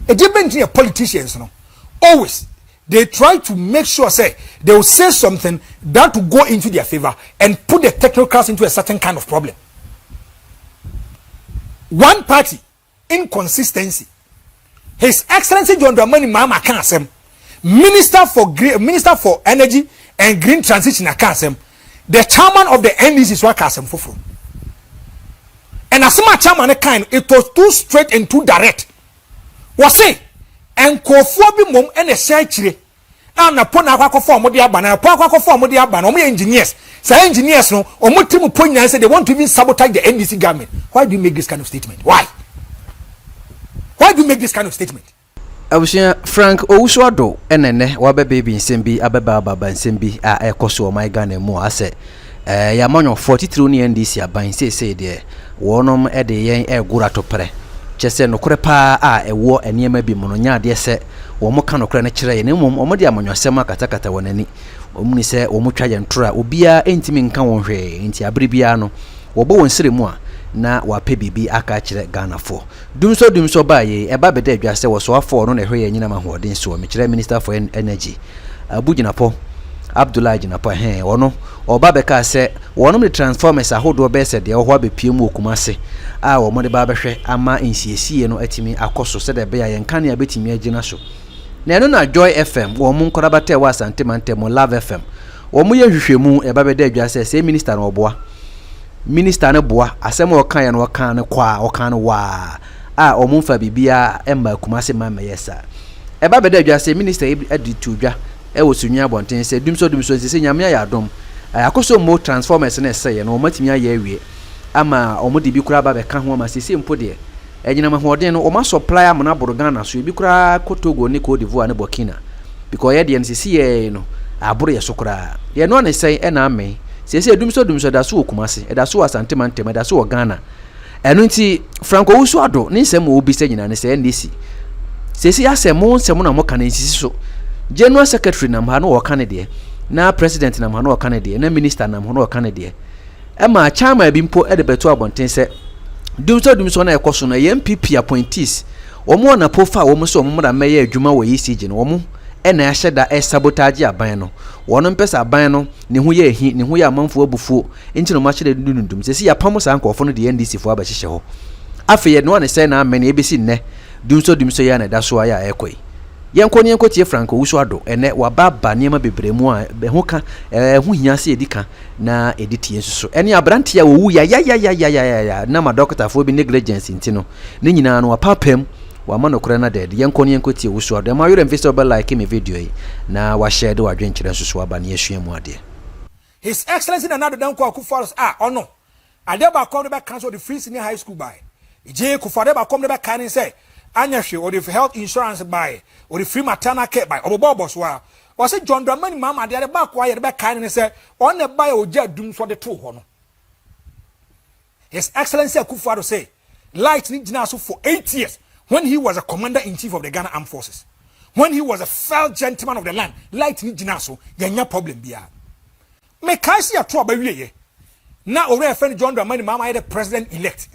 A different thing, politicians, no, always they try to make sure say they will say something that will go into their favor and put the technocrats into a certain kind of problem. One party inconsistency. His Excellency John Dramani Mahama Kansem, Minister for Energy and Green Transition Kansem, the chairman of the NDC is what Kansem Fufru. And as my chairman kind, it was too straight and too direct. Was say and kofuobi mom and a share and upon a quack form of the abana, a quack form of the abana, only engineers. Say engineers no, or Mutimu point and say they want to even sabotage the NDC government. Why do you make this kind of statement? Why? Why do you make this kind of statement? I was Frank Owusuado enene wabe baby nsembi abeba baba nsembi a ekoso my Ghana mu ase ya manyo 43 ni NDC aban say de wonom e de yen e gura to pre chese no kore pa a ewo eniema bi mu no nya de se wo mo ka no kore na kire ye ne mum omo de amanyo asema katakata wonani omuni se wo mo twa ye ntora obia entimi nka won hwe enti abribia no wo bo won sire mu a na wape bibi aka kire Ghana for dumso baye eba beda adwase wo so afọ no na hwe ye nyina mahoden so me kire Minister for Energy Abujinapo Abdullah Jinapo ono oba beka se wonom the transformers ahodo be se de ho abepiem okumase a wo mo de ba behwe ama nsiesie no atimi akoso se de be ya yenkan ya betimi agina so na eno na Joy FM wo mo nkorabate wa Asante Mantemo Love FM wo mo ye hwehwemu eba beda adwase se minister no oboa Minister ne boa asem o kan ya no kan ne kwa o kan wa a omumfa bibia emma kumase mama yesa eba beda adwase minister edi tudwa e wo sunwa abonten se dumso se nyame ya adom akoso mo transformers na se ye no matimi ya awie ama omodi bi kura ba be ka ho ma se mpo de enyina ma hoden no o ma supply am na Ghana so bi kura Kotogo ni Cote d'Ivoire ne Burkina because ye de NCC ye no aburo ye sokura ye no na se e na ame se dumso da so okumase da so Asante Mantemo da so Ghana eno nti Frank Owusuado ni nsem obi se nyina ne se NDC se asemo na mo kan nsisi so General Secretary na mha no wo kan de na President na mha no wo kan de na Minister na mha no wo kan de ma chama bi mpo e de beto abonten se dumso na ekoso na MPP appointees omo na pofa omo so omo da meye adwuma wo ECG no omo na ya hyeda e sabotage aban no wono mpesa aban no ne hu ye ehi ne hu ya amanfo abufuo enti no ma hyeda dundum se si ya pam sa nkofo no de NDC fo abahyehe ho afi ye no ne se na amene ebesi nne dumso ya na da so aya ekoi yenko tie Frank Owusuado ene wababa niema bebremu a be ho ka hu hia se edika na editie nsuso ene abrante ya wo ya na ma doctor fo bi negligence ntino ne nyina no wapapem wa manokore na dead yenko tie Owusuado ma yure investor be like me video yi na wa share de wa dwenkyere nsuso aba na yesua mu ade His Excellency na nado danko akufo ono ade ba come be cancel the free senior high school by je kufade ba come be kan say anyahwe or the health insurance by or the free maternal care by obobo so a o say John Dramani Mahama de ba kwa ye be kan say on ne buy oja dum so de to ho no. His Excellency Akufo-Addo say light ni gina so for 8 years when he was a commander-in-chief of the Ghana Armed Forces, when he was a felt gentleman of the land. Light ni gina so yenya problem bia me kai see ato abawie ye na ore friend John Dramani Mahama the president elect.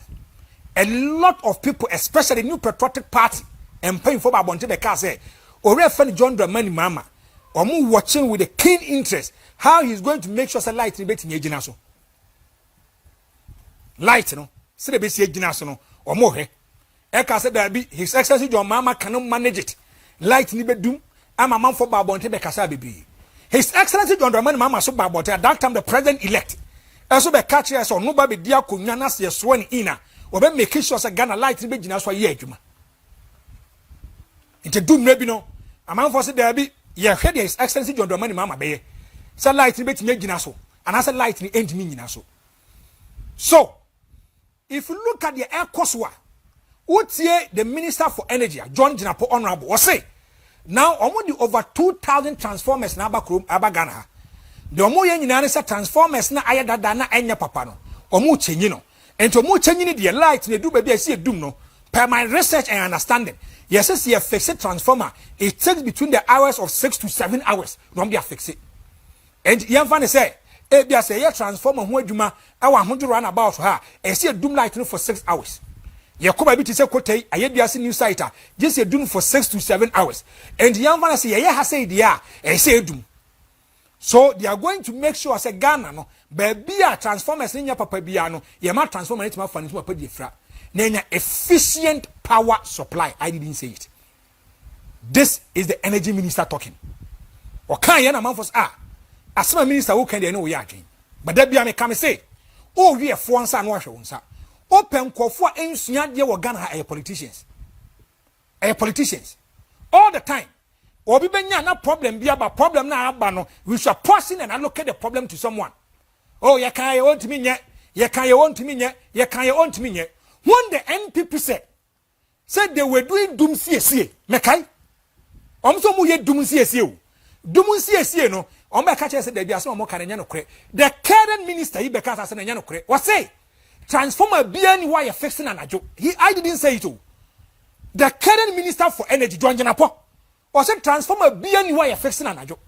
A lot of people, especially the new patriotic party and paying for Babonte the car say ore friend John Dramani Mahama omu watching with a keen interest how he's going to make sure say light ni beti ni gina so light no se de be si gina so no omo he e ka say that be His Excellency John Mahama cannot manage it light ni bedum ama man for Babonte be kasa bebi. His Excellency John Dramani Mahama so Babonte at that time the president elect also be catch us on no ba be dia konwa na se so ni ina obe make sure say Ghana light ni be gina so ye adwuma inte dum na bi no aman for say there be ye hwe His Excellency John Dramani Mahama be ye say light ni betimi gina so and I say light ni endimi gina so if you look at the air course utie the Minister for Energy John Jinapo honorable or say now almost over 2,000 transformers na aba Ghana the omo ye nyina say transformers na ayedada na enya papa no omo chenyi no ento omo chenyi ni the light na do baby asi edum no per my research and understanding yes say fix it transformer it takes between the hours of 6 to 7 hours no be fix it and yemfa say e bia say ye transformer ho adwuma e wa ho run about ha e say edum light no for 6 hours Yakuba biti se kotai ayeduase news site just a dum for 6 to 7 hours and the young man say ye ha say dia e say dum. So they are going to make sure say Ghana no baby a transformers nya papa bia no ye ma transformer it ma fa nti papa di fra na nya efficient power supply. I didn't say it. This is the energy minister talking. O kan ye na man for asema minister wo kan dey no wo ya adwen. But that bia me come say o wie fo nsa no ahwe wonsa. Open kofo ensua de wo Ghana ha politicians. Politicians all the time. Obi benya na problem bi aba problem na aba no we should pause and allocate the problem to someone. Oh you can you want me nye you can you want me nye you can you want me nye. When the NPP said they were doing Dumsor mekai omso mu ye Dumsor o Dumsor no ombe ka che say there be aso mo kan nya no kre the current minister he be ka say nya no kre what say transformer bia ni why you fixing anajo I didn't say it o the current minister for energy John Jenapo or say transformer bia ni why you fixing anajo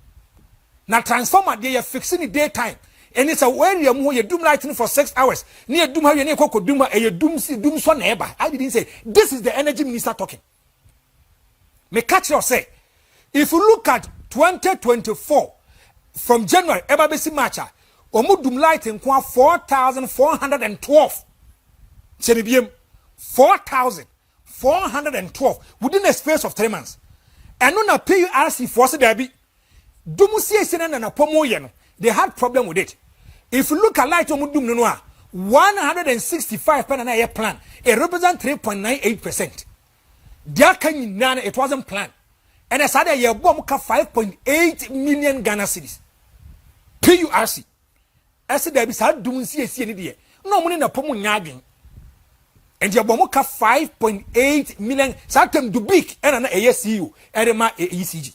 na transformer dey you fixing the daytime and it's a area mu you dum lighting for 6 hours near dum ha you ne kokko dum e dum so na eba. I didn't say this is the energy minister talking. Me catch you say if you look at 2024 from January eba besi March omudum lighting kwa 4,412 Cheribiem 4,412 within a space of 3 months. And on a PRC force there be Dumsor na pomo ye no they had problem with it. If you look at light omudum no 165 pen na plan it represent 3.98%. There can none it wasn't planned. And I said ye bom ka 5.8 million Ghana cedis. PURC ese there be sad Dumsor ni de no money na pomo nyadwen and your bomoka 5.8 million satem do big and na CEO erema ECG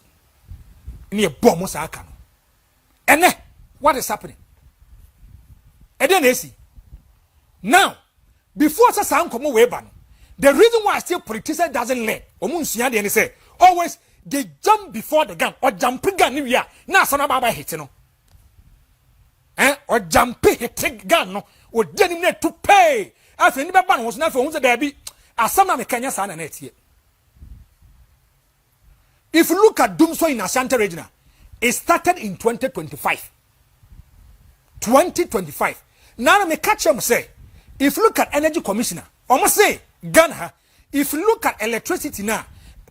ni e bomo sa aka no ene what is happening and then AC now before sa nkomo we ba no the reason why still politician doesn't learn omunsia de say always they jump before the gun or jump gun ni wia na asana baba hit no or jump hit gun no o deni na to pay afi ni beba no wo so na fa hu se da bi asama me kanya sa na na tie. If you look at Dumsor in Ashanti region, it started in 2025. Now me catch them say if you look at energy commissioner almost say Ghana if you look at electricity now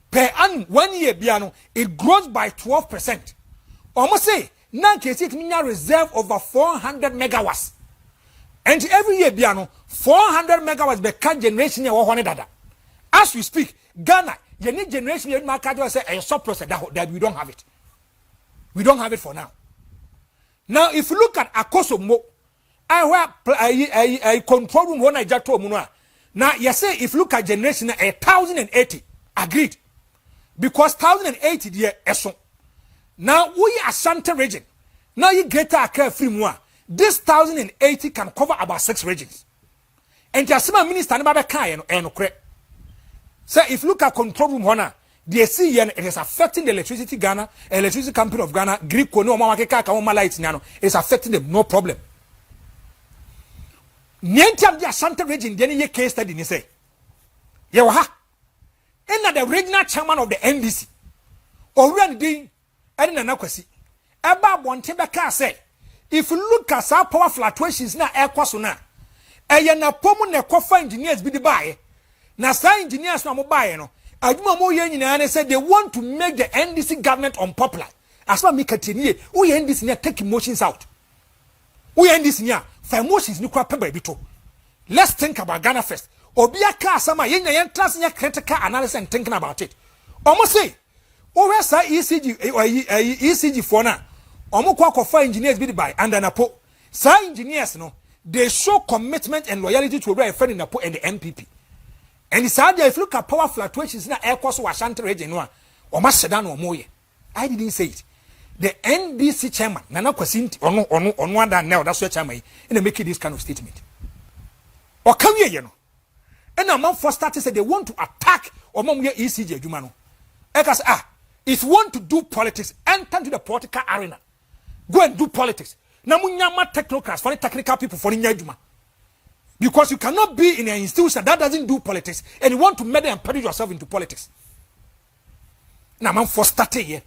per annum 1 year biano it grows by 12%. Almost say now it mean reserve over 400 megawatts. And every year, biano 400 megawatts become generation here 100 dada. As we speak, Ghana, you need generation here market say a surplus that we don't have it. We don't have it for now. Now, if you look at Akoso Mo, I control room when I just told you now. You say if you look at generation 1,080, agreed, because 1,080 there is now we are Ashanti region. Now you get a care free more. This 1,080 can cover about 6 regions. And the Asima minister never can and so if you look at control room honor, they see it is affecting the electricity Ghana, electricity company of Ghana, Greek no mama lights nano, it's affecting them, no problem. Niente the Ashanti region, then ye case study ni say. Yewaha. And the regional chairman of the NDC. Already and an akwasi. Eba Bontebeka say. If you look at our power fluctuations na ekwaso na na pomu na kofa engineers bi di bae na sa engineers na mo bae no aduma mo ye nyina na say they want to make the NDC government unpopular as ma make atenie wo ye NDC na take emotions out wo ye NDC nya fa emotions ni kwa pe ba bi to. Let's think about Ghana first. Obi aka asama ye nya yen trust nya critical analysis and thinking about it. Almost say o we sa ECG for na for engineers be by and Napo. Some engineers no they show commitment and loyalty to a friend in Napo and the MPP. And it's hard if you look at power fluctuations na air cost Ashanti region no or Masedan or Moye. I didn't say it. The NDC chairman Nana Kwasinti on one that now that's your chairman and make this kind of statement. Or come here, you know. And a month for starters said they want to attack or ECG Jumano. Ekas if you want to do politics, enter into the political arena. Go and do politics. Namunyama technocrats for the technical people for the Juma. Because you cannot be in an institution that doesn't do politics and you want to meddle and peddle yourself into politics. Now, man, for starting here,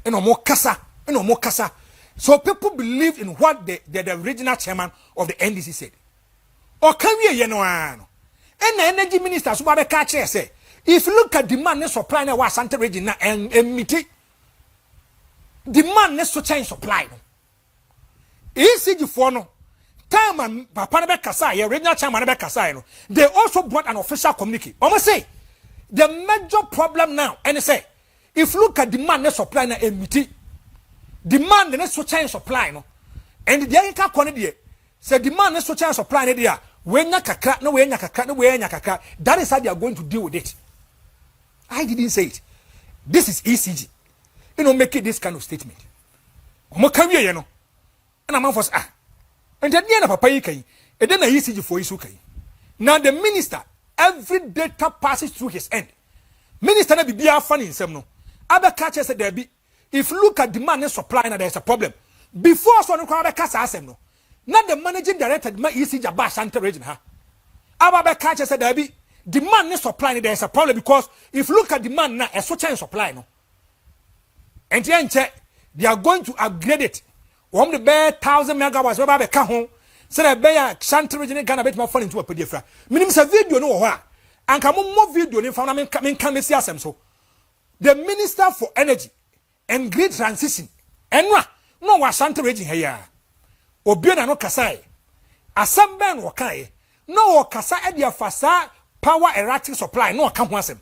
and no more kasa. So people believe in what the original chairman of the NDC said. Or can we, and the energy minister, say, if you look at demand and supply, now was Santa Regina and meet demand is to change supply. ECG for no. Time and Papa Kasai, regional chairman Kasai, they also brought an official communique. Almost say the major problem now, and they say, if you look at demand and supply na emiti, demand and so change supply no, and the Yanka quantity say demand and so change supply no dia, when yakaka, no way yakaka, that is how they are going to deal with it. I didn't say it. This is ECG. You know, make it this kind of statement. Omo career, you know, and I'm for and at the end of Papa Ykai, and then I ECG for Isukai. Now the minister, every data passes through his end. Minister na be funny in some no. Other catches said there be. If you look at demand and supply, now there's a problem. Before so no crowd cast no. Not the managing director my ECG about Santa Region ha. Other catches said there be demand and supply, there's a problem because if you look at demand now, a switch and supply no. And then they are going to upgrade it. One the bear 1,000 megawatts where they home. So that bear Santa Region Ghana bet my phone into a PDF. Minimum a video no ha. And come more video in front of me can see us so. The Minister for Energy and Green Transition. And no was Santa Region here. Obiona no kasai. Asamben wakai. No kasa edia fasa power erratic supply. No come once him.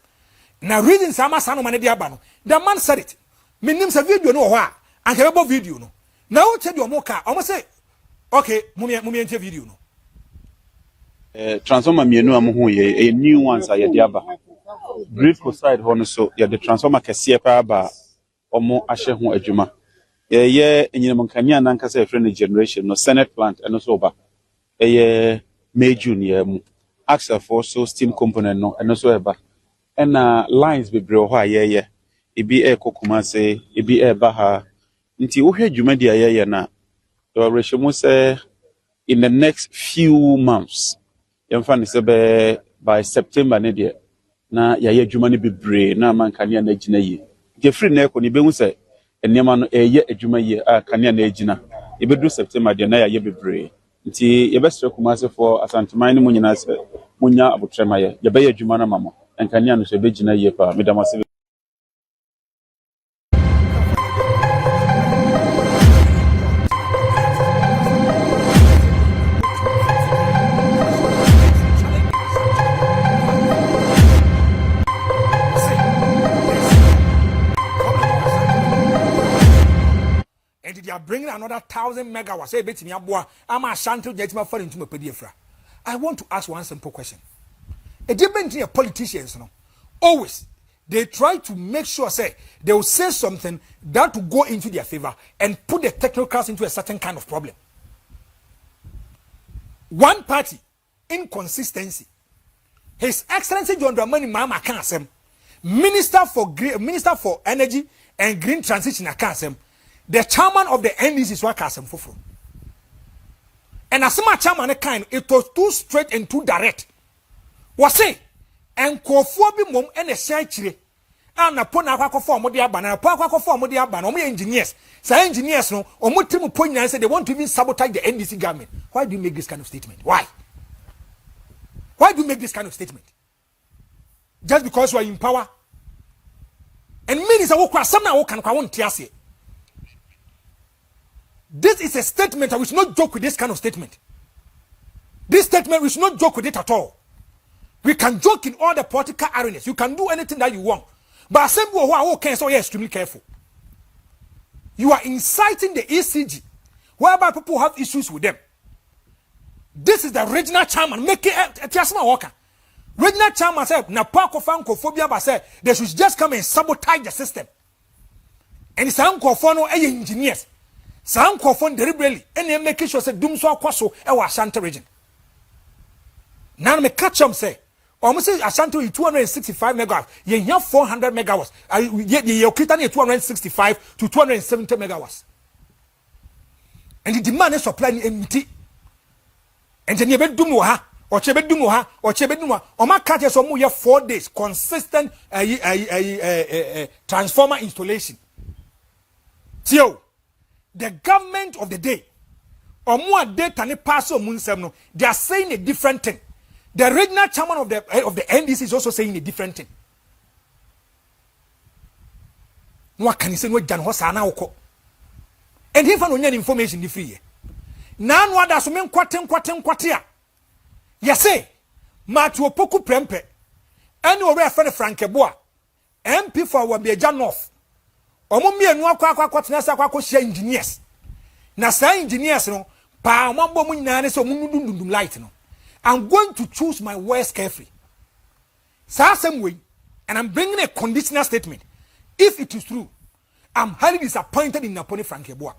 Now reading sama sano mane diabano. The man said it. Minimum a video no ha. And have a video no. Now tell you moka. Almost say, okay, mummy video no. Transformer mienu amuhu ye a new ones are diaba. Grid side hono so ya the transformer kese pa ba omo ahye ho adwuma. Ye enyinamonkania nanka say friend generation no Senate plant eno so ba. May June ye mu. Axle for so steam component no eno so eba. And lines be bro ho ye. Ebi kokuma say ebi ba ha. Nti wo hwe adwuma dia ye na. The ratio say in the next few months. Yemfa ne by September ne de na ya adwuma ne bebre na man kanea na agina yi ke free na ekọ ne behu se enema no adwuma yi a kanea na agina e bedu September de na ya bebre nti ye bestre kumase for asanteman ne munyina se munya abotrema ye be adwuma na mama enkanea no se begina yi pa medamase. Bringing another 1,000 megawatts. Say, bet me, I'm a shanty get my phone into my PDF. I want to ask one simple question. A different thing, politicians, no, always they try to make sure say they will say something that will go into their favor and put the technocrats into a certain kind of problem. One party inconsistency. His Excellency John Dramani Mahama can't Minister for Energy and Green Transition can't. The chairman of the NDC is what Kasem Fufro. And as my chairman kind, it was too straight and too direct. Was say, and Kofobi mom and a shachire. And upon a quack for Modia Banana, Paka for Modia Banana, engineers. Say engineers no, or Mutimu point and say they want to even sabotage the NDC government. Why do you make this kind of statement? Why? Why do you make this kind of statement? Just because you are in power? And means a walk some now can count Tiasi. This is a statement that we should not joke with this kind of statement. This statement we should not joke with it at all. We can joke in all the political arenas. You can do anything that you want. But assembly who can so you're extremely careful. You are inciting the ECG, whereby people have issues with them. This is the regional chairman making a Tiasma Walker. Regional chairman said, Napakophobia said they should just come and sabotage the system. And it's uncle engineers. Some confond deliberately and they make sure say Dumsor Kwaso e Ashanti region. Now me catch them say almost say Ashanti is 265 megawatts. You have 400 megawatts. You okita 265 to 270 megawatts. And the demand is supply empty. And then you be dum ha or chebedum ha or chebedum or my catches or more 4 days consistent transformer installation. So the government of the day or more data ni pass or munsem, they are saying a different thing. The regional chairman of the NDC is also saying a different thing. What can you say? What Jan Hosana oko? And if I don't get information, the free. Now what does mean? Quatia. Yes, say, Matu Poku Prempe. And you were friend Frank Bois. MP for will be a Jan off. Omumi and Waka share engineers. Nasa engineers, no, Pa Mambo Munane so Mundum light. No. I'm going to choose my words carefully. Same way, and I'm bringing a conditional statement. If it is true, I'm highly disappointed in Napoli Frankebois.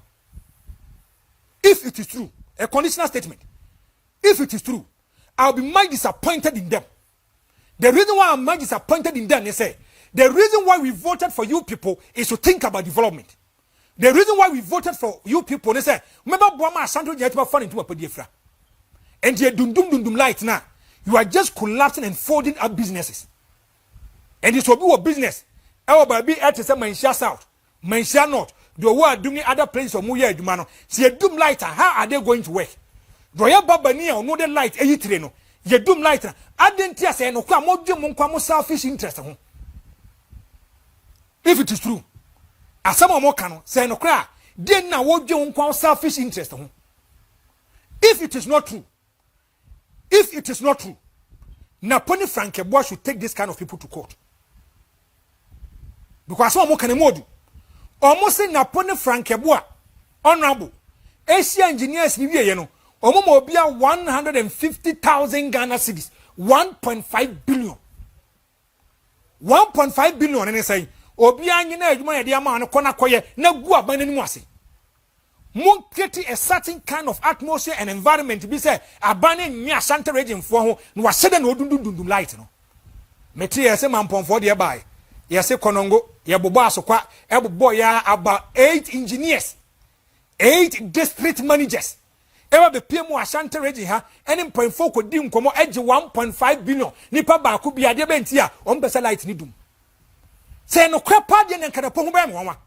If it is true, a conditional statement. If it is true, I'll be much disappointed in them. The reason why I'm much disappointed in them, they say, the reason why we voted for you people is to think about development. The reason why we voted for you people, they say, remember Boama Santo Jetma fund into a podiefra. And you're dum light now. You are just collapsing and folding up businesses. And this will be a business. I will be at the Mansha South, Mansha North. The world doing other places of Muya Dumano. See a doom lighter. How are they going to work? Royal Babania or no the light, a treno. Ye doom lighter. I didn't say no come more selfish interest. If it is true, as some more can say no cry, then now what you selfish interest. If it is not true, Naponi Frankebois should take this kind of people to court. Because some more can do. Almost say Naponi Frankebois, honorable, Asia engineers, you know, Omobia 150,000 Ghana cedis, 1.5 billion. 1.5 billion, and they say, Obia, you know, you man, Kona Koye, no go up by any mercy. Mon create a certain kind of atmosphere and environment to be said, abandoning me a Santa region for who was said no do light. No, Metri as a man for the by. Yes, a Konongo, Yabubaso, Eboboya, about 8 engineers, 8 district managers. Ever the PMO Ashanti region, and in point 4 could dim come edge 1.5 billion. Nipa ba could be a debentia on Bessa light nidum. Say no crap pardon and can a pomba mama.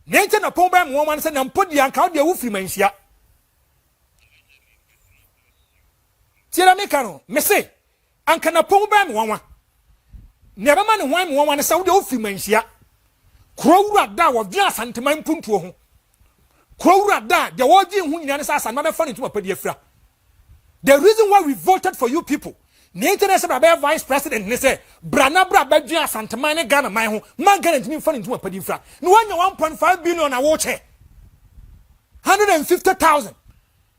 Nature na pomba woman said and put the account the woofy mensia. Tira mecano, messe, and can a pomba woman. Never man one woman saw the woofy mensia. Crow rat da was just and to my punto. Crow rat da, the origin who in an assassin, not a funny to a pediafra. The reason why we voted for you people. Nature vice president, they say, Branabra Badia Santa Mana Ghana, my home, my Ghana fund into a pedifra. No one 1.5 billion I watch here. 150,000.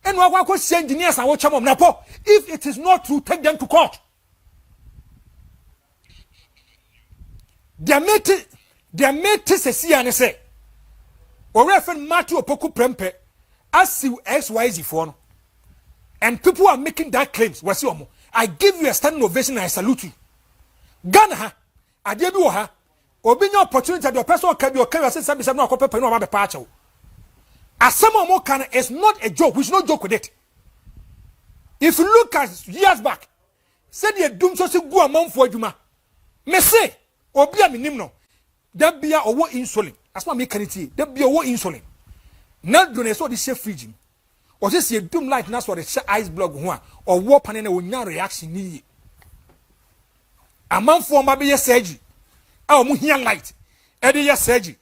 And what could say engineers I watch them Napo. If it is not true, take them to court. Their mate is a and say, or reference Matthew Opoku Prempe, as you XYZ for. And people are making that claims. What's your more? I give you a standing ovation and I salute you. Ghana, I gave you her. Obey your opportunity that your person can be your career since I'm not a copy about the patch. As someone more can, it's not a joke. We should not joke with it. If you look at years back, said the Dumsor go among for Juma. Me say, Obia minimum. There be a war insulin. That's what make it. There be a war insulin. Not doing so the chef fridge. Or just a doom light, that's what the ice block one or warp and a winner reaction. A man for my be a surgery. Oh, Muhian light. Eddie, yes, surgery.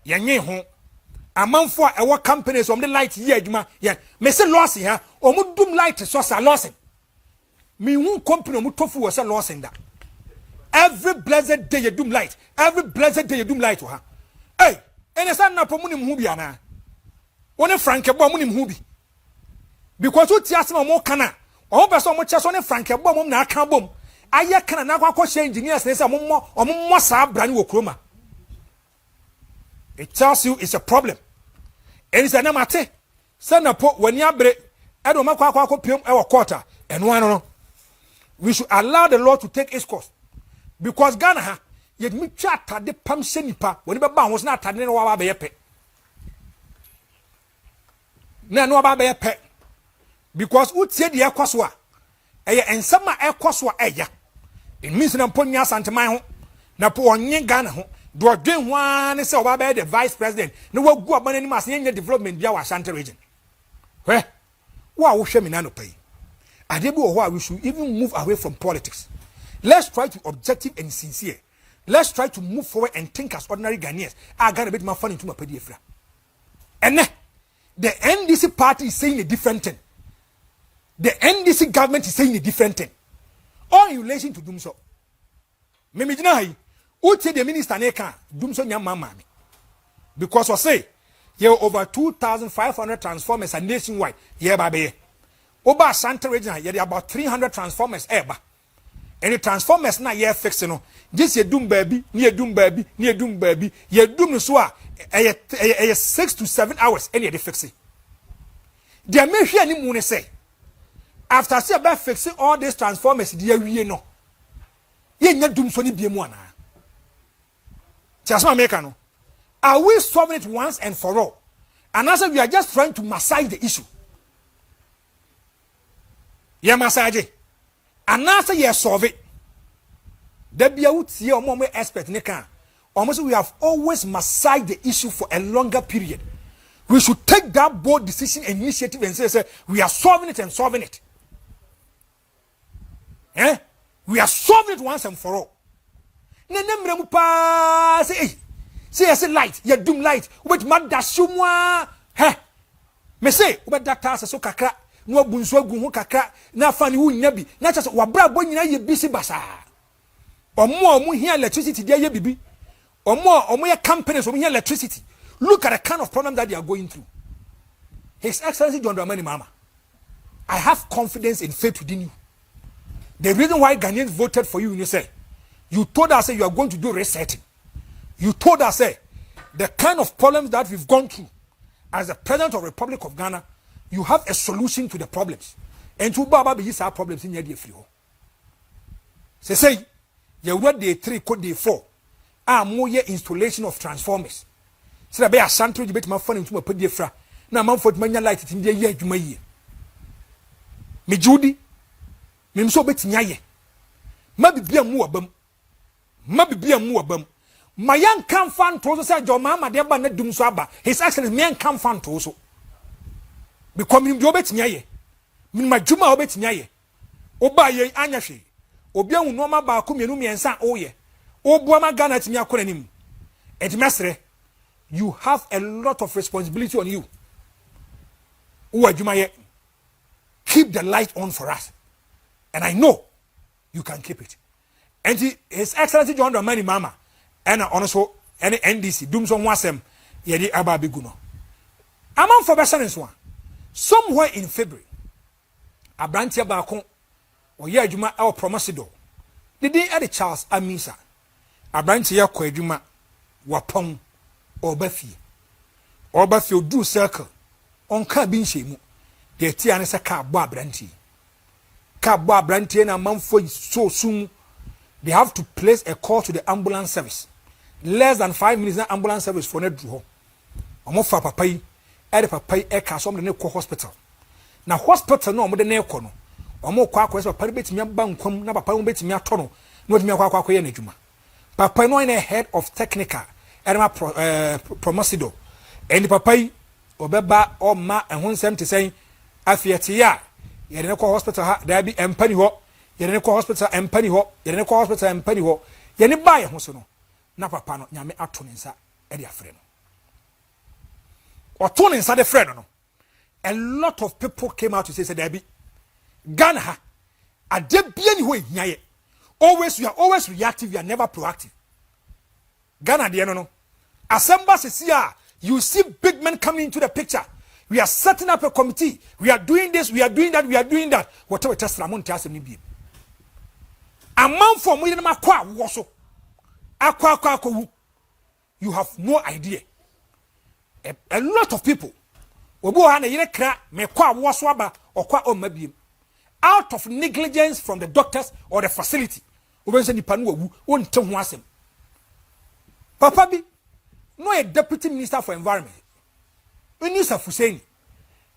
Yang home. A man for our companies on the light here, yeah. Mr. Lossy, huh? Or doom light is also a loss. Me won't company Mutofu was a loss in that. Every blessed day you doom light. Every blessed day you doom light to her. Hey, and it's not for money Mubiana. One of Frank about money Mubi. Because what Tiasma more cana, or person much as on a Frank bomb na carbom. I can now engineers, there's a more or more sab brand new chroma. It tells you it's a problem. And it's an amate. Send a pot when you break, I don't make our quarter, and one. We should allow the law to take its course. Because Ghana, yet me chat at the pump senipa when the bomb was not at the pet. No about a pet. Because who said the Aquaswa? ensama ekwoso eya it means na mponya santeman ho na po onye Ghana ho do dwen ho an se oba be the vice president na wagu abana ni mas nye development bia wa Ashanti region wa wo hwe me na no pay ade bi wo ho a we should even move away from politics. Let's try to be objective and sincere. Let's try to move forward and think as ordinary Ghanaians. I got a bit more fun into my pedifra. And the NDC party is saying a different thing. The NDC government is saying a different thing. All in relation to Dumsor. Mimi jina uche the minister neka Dumsor nyama mami. Because I say, here over 2,500 transformers are nationwide. Yeah, baby. Over Ashanti region, there are about 300 transformers ever. And the transformers na ye fix no. This ye doom baby, near doom baby, near doom baby. Ye doom so 6 to 7 hours and ye de fix it. There may hear any moon say. After say about fixing all these transformers, dear we no. Ye not doom so ni be mo na. Just make no. Are we solving it once and for all? And also we are just trying to massage the issue. Ye massage. And now say yes solve it. There be a would see a moment expert neka. Almost we have always massaged the issue for a longer period. We should take that bold decision and initiative and say we are solving it and solving it. We are solving it once and for all. Nenemre pa say say light, ya doom light. Wait mad dashumwa. Me say we that so kakra. No bunso gu ho kakra na fani hu nyabi na chase wabra bo nyina ye bisi basa omo here electricity dia ye bibi omo ye companies omo here electricity. Look at the kind of problem that they are going through. His Excellency John Dramani Mahama, I have confidence and faith within you. The reason why Ghanaians voted for you say you told us you are going to do resetting. You told us the kind of problems that we've gone through as the President of the Republic of Ghana, you have a solution to the problems. And to Baba be our problems in your day free. Say, you what day 3 code day 4. More installation of transformers. So that be a Santo debate my phone into my pedifra. Now, man for mania light in the year you may. Me Judy, me so bet nyaye. Maybe be a muabum. Maybe be a muabum. My young come fan to say, Your mamma, dear Banner Dumsaba. His accent is man come fan to also. Become him obet nyaye. Min ma juma obet nyaye. Oba ye anyashi. Obia unoma ba kumienu miensa oye. Obuama Ghana timi akora nim. Et mesre, you have a lot of responsibility on you. Uwa juma ye. Keep the light on for us. And I know you can keep it. And His Excellency John Dramani Mahama, and also any NDC, Dumsor wasem, yedi aba biguno. Among for besane one. Somewhere in February, a branch of Bakon or Yajuma or Promosido. The day at the Charles Amisa, a branch of Quajuma, Wapong or Buffy do circle on cabin shame. The Tianesa Cabba Branty. Cabba Branty and a month for so soon. They have to place a call to the ambulance service. Less than 5 minutes ambulance service for net draw. Omofa papai. Papa eka so mde ne ko hospital na hospital no mde ne ko no omo kwa kwa papa betimi aba nkwam na papa mo betimi ato no na odimi akwa ye na dwuma papa no na head of technical erema promosido and papa yi obeba o ma ehonsem te sen afiete ya ye ne ko hospital ha da bi empani ho ye ne ko hospital empani ho ye ne ko hospital empani ho ye ne ba ye ho so no na papa no nyame ato ne nsa e de afre no or turn inside the friend. No, a lot of people came out to say, Debbie, Ghana, a Debbie anyway, always, you are always reactive, you are never proactive. Ghana, no. Assemble says, you see big men coming into the picture. We are setting up a committee. We are doing this, we are doing that, we are doing that. Whatever test Ramon tells me be. A man from within my qua waso. You have no idea. A lot of people out of negligence from the doctors or the facility. Papa bi no a deputy minister for environment. Minister Hussein.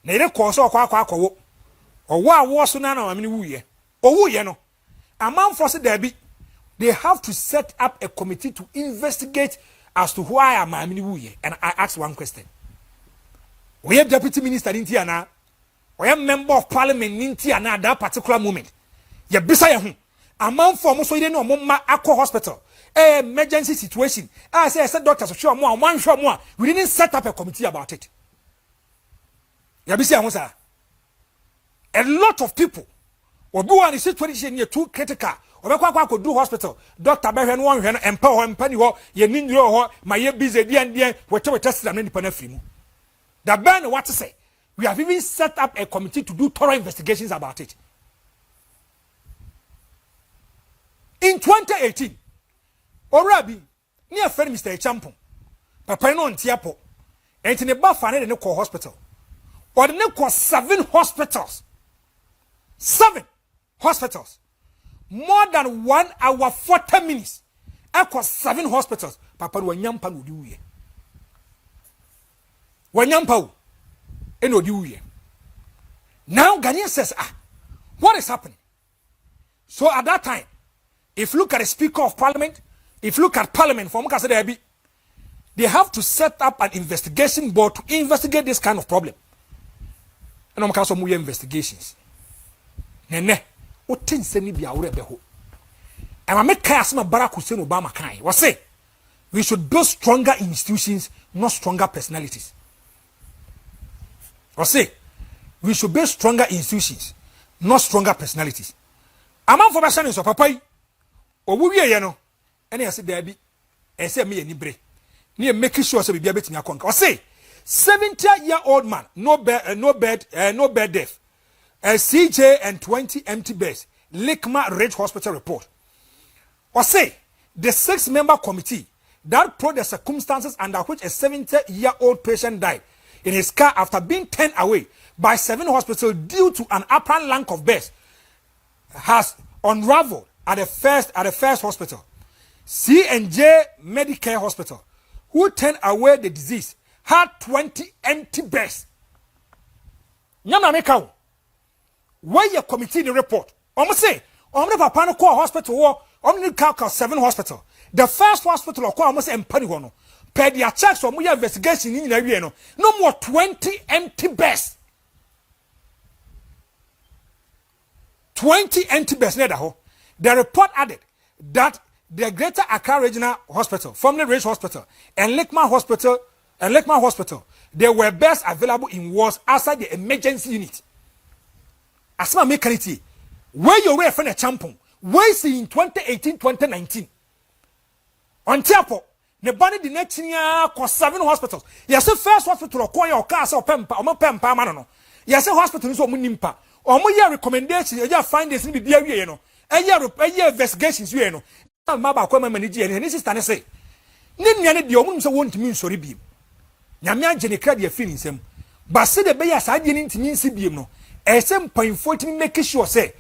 Na ire ko so kwa wo. Owo awo so na na amini wuye. owu ye no amount for say there be they have to set up a committee to investigate as to why am I and I ask one question. We have deputy minister in Tiana, we have member of parliament in Tiana at that particular moment. Ya bisa ya amount for most no mama aqua hospital. Emergency situation. I said doctors show more, one show more. We didn't set up a committee about it. Ya bisa ya a lot of people obi one situation here too critical. Obekwa ko do hospital doctor be hwe no won hwe no empa ho empa ni ho ye ninjiro ho ma ye busy dian wete system no nipa na free mu. The ban what to say? We have even set up a committee to do thorough investigations about it. In 2018, Orabi, near friend Mr. Champon, Papa no Tiapo, and in a buffet in the hospital. Or the neck 7 hospitals. 7 hospitals. More than 1 hour 40 minutes. Across 7 hospitals. Papa Wanyampa would do ye. Wanyampa and do ye. Now Ghanaian says, what is happening? So at that time, if you look at the Speaker of Parliament, if you look at Parliament from Kasadebi, they have to set up an investigation board to investigate this kind of problem. And I'm some investigations. Nene, what things send me be aware beho. And I make Kasma Barack Hussein Obama kind. What say? We should build stronger institutions, not stronger personalities. What say? We should build stronger institutions, not stronger personalities. I'm out for my son, so papa. Or we are no. And I said, there be, and say me any break. Near making sure so we be able to conquer. Or say, 70-year-old man, no bed death. CJ and 20 empty beds. Lekma Ridge Hospital report. Or say, the 6-member committee that probed the circumstances under which a 70-year-old patient died in his car after being turned away by 7 hospitals due to an apparent lack of beds has unraveled at the first hospital, C&J Medicare Hospital, who turned away the disease, had 20 empty beds. Nyama meka where your committee the report. Say, papa no call hospital or 7 hospital. The first hospital or call almost empany no. Per their checks or more investigation in the no more 20 empty beds. 20 empty beds near the hole. The report added that the Greater Accra Regional Hospital, formerly Ridge Hospital, and Lekman Hospital, there were beds available in wards outside the emergency unit. Asma mekaniti, where you were from a champion, where see in 2018-2019. On Tiapo, the body the next year cost 7 hospitals. Yes, the first hospital or coin or castle or pempa or pempa manano. Yes, the hospital is munimpa. Or more recommendation, you just find this in the area, you know. A year investigations, you know. Maba Kwame Manager, and this is Tanase. Ninyane the woman so won't mean sorry beam. Yamia Jenny your feelings him. But say the Bayas I didn't mean CBM no. A 7.14 make sure say,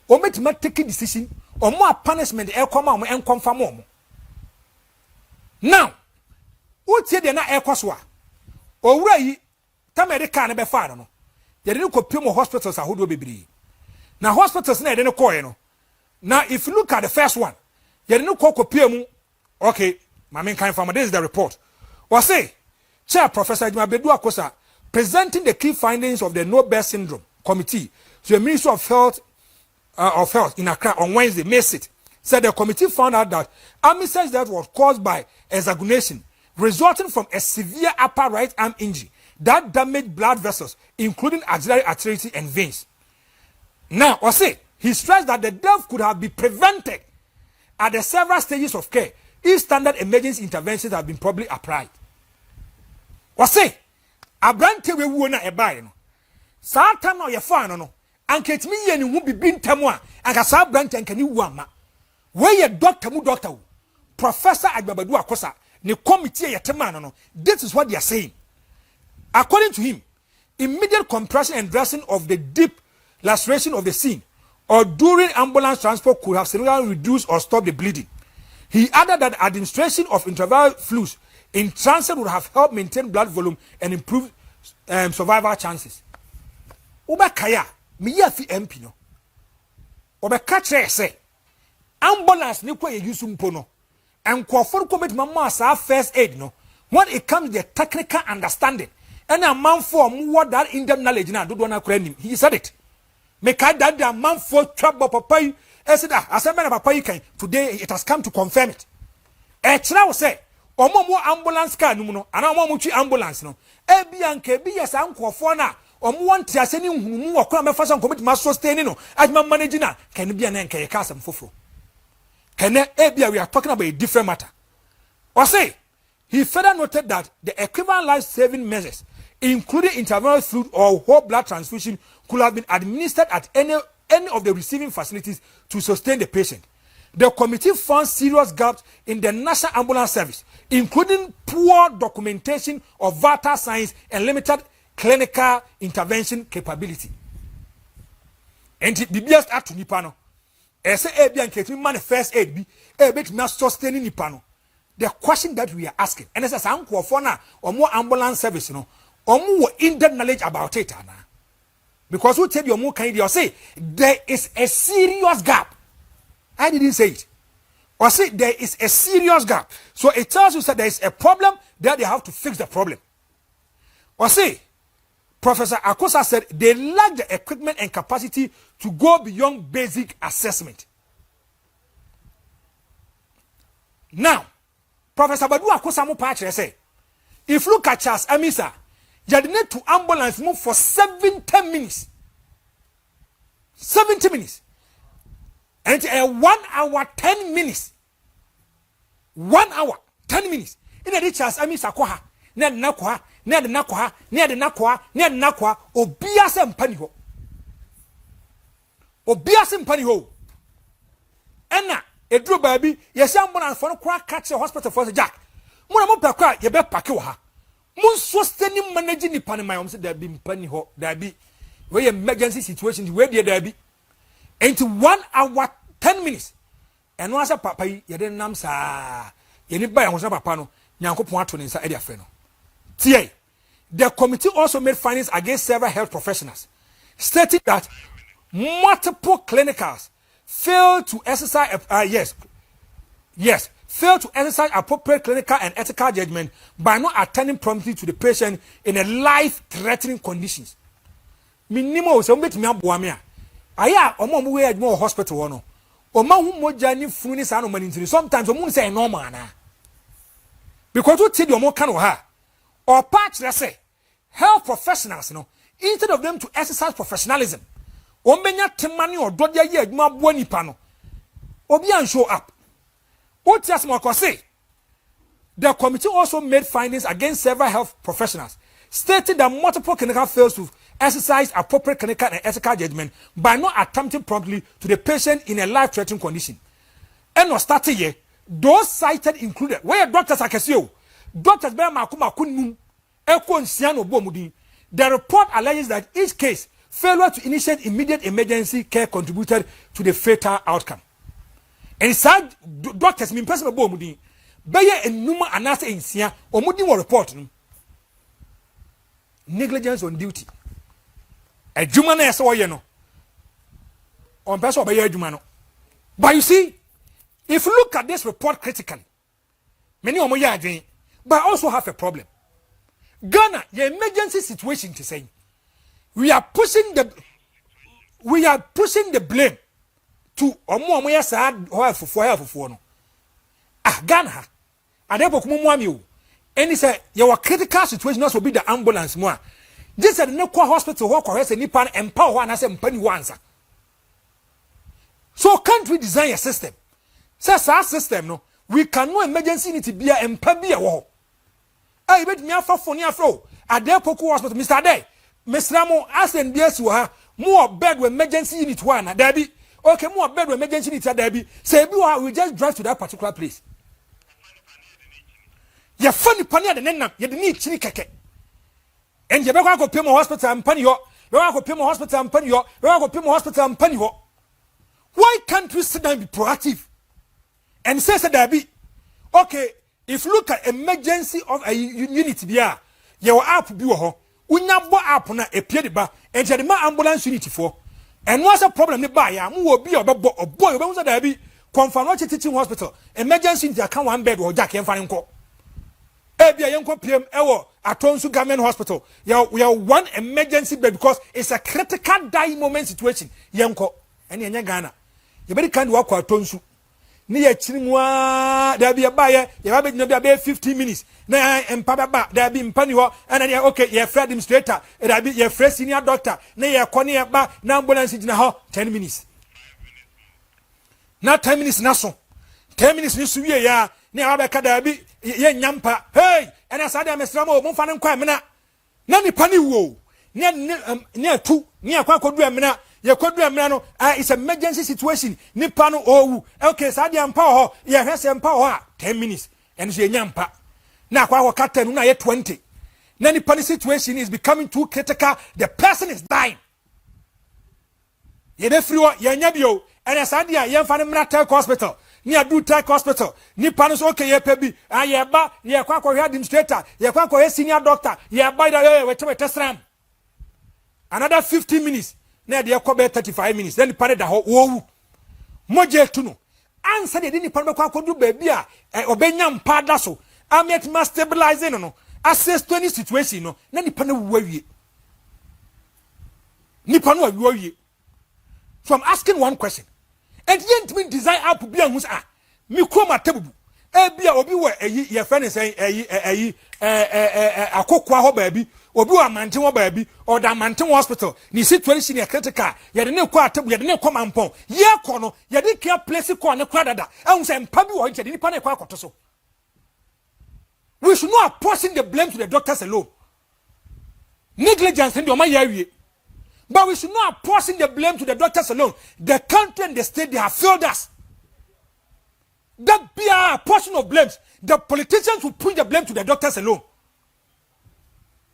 or make take a decision, or more punishment air come and confirm more. Now, what said they're not air coswa? Or where Tamericana be far no. They didn't copy more hospitals who do be. Now hospitals near no coin. Now if you look at the first one, you didn't copy. Okay, my main kind farmer, this is the report. What say? Chair Professor Mabedu Akosa presenting the key findings of the No-Bear Syndrome Committee to the Ministry of Health in Accra on Wednesday, May 6th, said the committee found out that Amisa's death was caused by exsanguination resulting from a severe upper right arm injury that damaged blood vessels, including axillary arteries and veins. Now, or say, he stressed that the death could have been prevented at the several stages of care if standard emergency interventions have been properly applied. Or say, a brand we won a buy no. Satan or your fan no. And get me and won't be bin tamwa and a sub brand and can you wama. Where your doctor mu doctor Professor Agbabadu Akosa, the committee yatemano. This is what they are saying. According to him, immediate compression and dressing of the deep laceration of the scene or during ambulance transport could have significantly reduced or stopped the bleeding. He added that administration of intravenous fluids in transit would have helped maintain blood volume and improve survival chances. Uba kaya, mi ya fi MP no. obeka kire say ambulance ni kwa yesu mpo no enkwofo ko betima ma sa first aid no when it comes to the technical understanding and a man for what that in-depth knowledge na dodo na kura nim he said it make that the man for trouble papa yi said that asema papa yi kan today it has come to confirm it e kira wo say omo ambulance car num no ana omo twi ambulance no e bia nka bi yes ankwofo na omo want ase ni hunumu wakora mefa so nko betima sustain no adma manage na kan bia na nka ye ka asem foforo kan e bia we are talking about a different matter or say he further noted that the equivalent life-saving measures, including intravenous fluid or whole blood transfusion, could have been administered at any of the receiving facilities to sustain the patient. The committee found serious gaps in the national ambulance service, including poor documentation of vital signs and limited clinical intervention capability. And the BBS at Nipano, as a BNK manifest aid be a bit not sustaining Nipano. The question that we are asking, and as a uncle for now, or more ambulance service, or more in-depth knowledge about it, because who tell you more kind of say there is a serious gap. I didn't say it. Or say there is a serious gap. So it tells you that there is a problem that they have to fix the problem. Or say, Professor Akosa said they lack the equipment and capacity to go beyond basic assessment. Now, Professor Badu Akosa mo patch say, if you look at Charles Amisa, you need to ambulance move for 70 minutes. 70 minutes. And 1 hour 10 minutes. 1 hour 10 minutes. In the Charles Amisa kwaha, ne de nakwa, ne de nakwa, ne de nakwa, ne de nakwa, obiase mpani ho. Obiase mpani ho. Ena edru baby yes ambulance for no kwa catch hospital for Jack mo na mo pakwa ye be pake wo ha mo sustaining managing ni pan my say there be mpani ho there be we emergency situation we dey there be into 1 hour 10 minutes and no asa papa ye dey nam sa ye ni ba ya ho sa papa no nyankopon ato ne nsa e dey afa no tie the committee also made findings against several health professionals stating that multiple clinicals fail to exercise fail to exercise appropriate clinical and ethical judgment by not attending promptly to the patient in a life-threatening conditions. Minimo so mbet mi aboa me a aya omo we admo hospital wo no oma hu moja ni funu ni sa no mani ntiri sometimes omo say normal na because what tell you omo kan wo ha or patch say health professionals no instead of them to exercise professionalism Omenya temani or dodia ye adwuma bo nipa no obi an show up. What just more say? The committee also made findings against several health professionals, stating that multiple clinical fails to exercise appropriate clinical and ethical judgment by not attempting promptly to the patient in a life-threatening condition. And was started here, those cited included where doctors are casio, doctors bear makuma kunum, ekon siano bomudi. The report alleges that each case failure to initiate immediate emergency care contributed to the fatal outcome. And sad doctors mean personal bomudi. Beye enuma anase insia omudi wo report no. Negligence on duty. Adwuma na yesa wo ye no. On person obeye adwuma no. But you see, if you look at this report critically, many omo ye adwen, but also have a problem. Ghana, the emergency situation to say we are pushing the blame to omo yesa for no. Ah, Ghana, adepo kumu ami o. And he said, your critical situation also be the ambulance more. This said no hospital ho correct nipa empower one as mpani wansa. So can't we design a system? Says our system no, we can no emergency need to be a empa be a wo. I bet me afa phone afro. Adepo hospital Mr. Ade. Mr. Mo asen BS wa more bed with emergency unit one there be. Okay, more bed with emergency unit there be. Say we just drive to that particular place. Ya funny pania de nenam ye de ni chini keke and ye be go pay mo hospital and pani ho we go pay mo hospital and pani ho we go pay mo hospital and pani ho. Why can't we sit down and be proactive and say that be okay? If you look at emergency of a unit bia your app bi wo ho unya bo app na epie de ba and ye de ma ambulance unit for and what's a problem ni ba ya mu obi obebo oboy obi so da bi confirm teaching hospital emergency dia kan one bed wo jack en fa nko e bia yen ko pm ewo Atonsu government hospital we are one emergency bed because it's a critical dying moment situation yen ko ene enya Ghana ye be kan wa kwa Atonsu ni ye chirimwa da bia ba ye ba be bia be 15 minutes na empa ba da bi mpa ni ho ana ye okay ye free administrator da bi ye free senior doctor na ye ko ne ba na ambulance gina ho 10 minutes na 10 minutes na so 10 minutes ni suwie ya ni abeka da bi ye nyampa hey ena sa da mesrama o mfa ne nkwa mena na nipa ni wo ne atu ni akwa kodu amena ye kodu amena no it's an emergency situation nipa no owu okay sa da mpa ho ye hwese mpa ho a 10 minutes eno so ye nyampa na akwa ho kata no na ye 20 na nipa ni situation is becoming too critical, the person is dying ye de friwo ye nya bio ena sa da ye mfa ne mra hospital ni adu tech hospital ni panos okay ye pebi ye ba ye kwa administrator ye kwa senior doctor ye ba da we tesram another 15 minutes na de ko be 35 minutes then pare da ho wo moje tu no answer de ni pare kwa du ba bi a obenya mpa da so amet must stabilize no assess 20 situation no na ni pane wo awie ni pane wo awie. So I'm asking one question. And yet me design up be a musa me koma tebubu e bia obi we ye friend say akokwa ho baabi obi wa mante ho baabi or da mante hospital ni situation e critical ye de ne kwa tebu ye de ne koma mpon ye ko no ye de kia place ko ne kwa dada ehun say mpa bi wo nche de nipa ne kwa akoto so. We should not apportion the blame to the doctors alone. Negligence in the omayawie. But we should not apportion the blame to the doctors alone. The country and the state, they have failed us. That be a portion of blames. The politicians will put the blame to the doctors alone.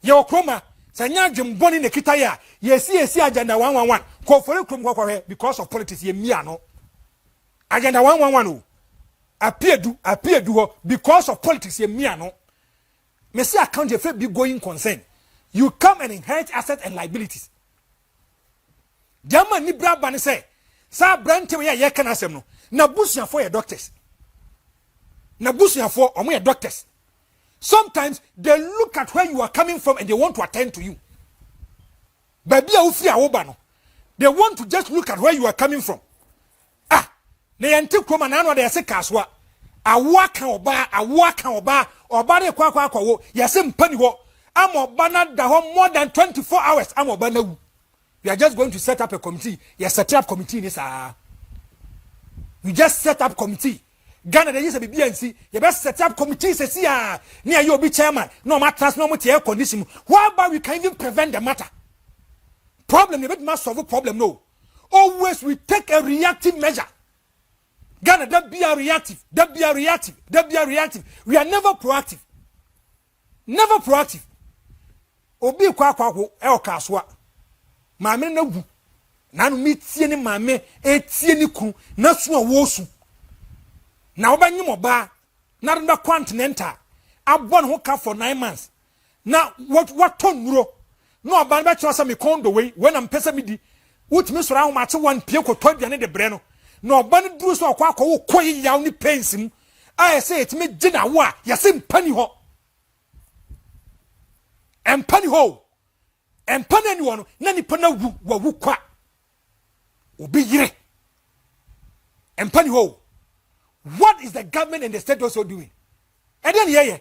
Yo kroma, sanya jimboni ne kitaya. Yesi agenda 111. Ko for krom kwa because of politics ye miano. Agenda 111 appear do because of politics ye miano. Me see account ye be going concern. You come and inherit assets and liabilities. Jama ni braba ni say sa brante we ye kan asem no na busia for your doctors omo your doctors. Sometimes they look at where you are coming from and they want to attend to you. Baby a ufi awoba no, they want to just look at where you are coming from. Na yente kroma na no de se kaswa awo kan oba de kwa wo yase mpani ho am oba na da ho more than 24 hours am oba na wu. We are just going to set up a committee. Yes, set up committee. We just set up committee. Ghana, there is a BNC. You best set up committee. Say, near you be chairman. No matter, no matter air condition. Why about we can even prevent the matter? Problem, you must solve a problem. No, always we take a reactive measure. Ghana, that be a reactive. We are never proactive. Never proactive. Obi kwa el kaswa. Mame na gu na no metie ni mame etie ni ku na so awosu na obanyim oba na do continental abon ho ka for 9 months na what ton nuro no oba be cho say me kondo we when am pesa me di wutimi soro ahoma che wan pie ko toduane de bre no na oba ne duru so akwa akwa wo koyi yaw ni pensim I say it me gina wo a yase mpani ho empani ho empana anyone na nipa na wu kwa obi yire empani ho. What is the government and the state also doing? And then